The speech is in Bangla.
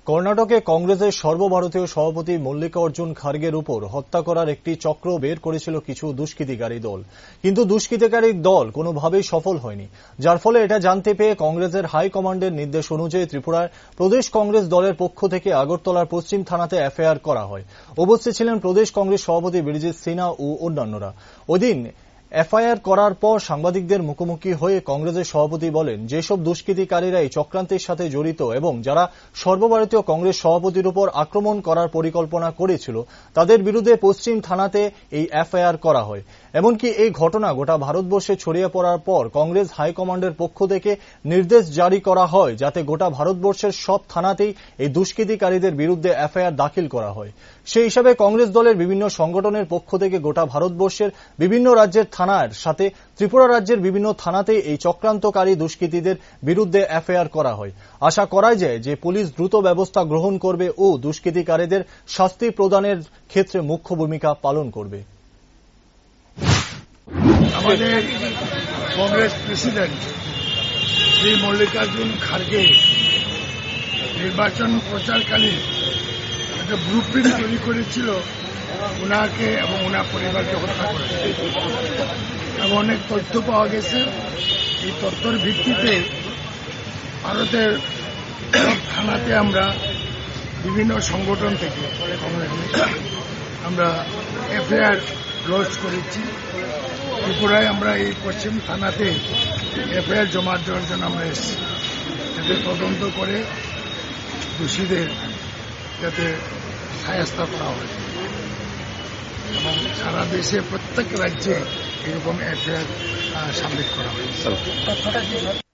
কর্ণাটকে কংগ্রেসের সর্বভারতীয় সভাপতি মল্লিকার্জুন খার্গের উপর হত্যা করার একটি চক্র বের করেছিল কিছু দুষ্কৃতিকারী দল, কিন্তু দুষ্কৃতিকারী দল কোনোভাবেই সফল হয়নি, যার ফলে এটা জানতে পেয়ে কংগ্রেসের হাইকমান্ডের নির্দেশ অনুযায়ী ত্রিপুরার প্রদেশ কংগ্রেস দলের পক্ষ থেকে আগরতলার পশ্চিম থানাতে এফআইআর করা হয়। উপস্থিত ছিলেন প্রদেশ কংগ্রেস সভাপতি বীরজিৎ সিনহা ও অন্যান্যরা। ওইদিন এফআইআর করার পর সাংবাদিকদের মুখোমুখি হয়ে কংগ্রেসের সভাপতি বলেন, যেসব দুষ্কৃতিকারীরা এই চক্রান্তের সাথে জড়িত এবং যারা সর্বভারতীয় কংগ্রেস সভাপতির উপর আক্রমণ করার পরিকল্পনা করেছিল তাদের বিরুদ্ধে পশ্চিম থানাতে এই এফআইআর করা হয়। এমনকি এই ঘটনা গোটা ভারতবর্ষে ছড়িয়ে পড়ার পর কংগ্রেস হাইকমান্ডের পক্ষ থেকে নির্দেশ জারি করা হয় যাতে গোটা ভারতবর্ষের সব থানাতেই এই দুষ্কৃতিকারীদের বিরুদ্ধে এফআইআর দাখিল করা হয়। সেই হিসাবে কংগ্রেস দলের বিভিন্ন সংগঠনের পক্ষ থেকে গোটা ভারতবর্ষের বিভিন্ন রাজ্যের থানার সাথে ত্রিপুরা রাজ্যের বিভিন্ন থানাতেই এই চক্রান্তকারী দুষ্কৃতীদের বিরুদ্ধে এফআইআর করা হয়। আশা করা যায় যে পুলিশ দ্রুত ব্যবস্থা গ্রহণ করবে ও দুষ্কৃতিকারীদের শাস্তি প্রদানের ক্ষেত্রে মুখ্য ভূমিকা পালন করবে। আমাদের কংগ্রেস প্রেসিডেন্ট শ্রী মল্লিকার্জুন খার্গে নির্বাচন প্রচারকালীন একটা ব্লুপ্রিন্ট তৈরি করেছিল ওনাকে এবং ওনার পরিবারকে হত্যা করেছে এবং অনেক তথ্য পাওয়া গেছে। এই তথ্যের ভিত্তিতে ভারতের সব থানাতে আমরা বিভিন্ন সংগঠন থেকে আমরা এফআইআর লঞ্চ করেছি। ত্রিপুরায় আমরা এই পশ্চিম থানাতে এফআইআর জমা দেওয়ার জন্য আমরা এসেছি, যাতে তদন্ত করে দোষীদের যাতে শায়েস্তা করা হয় এবং সারা দেশে প্রত্যেক রাজ্যে এরকম এফআইআর সাবমিট করা হয়।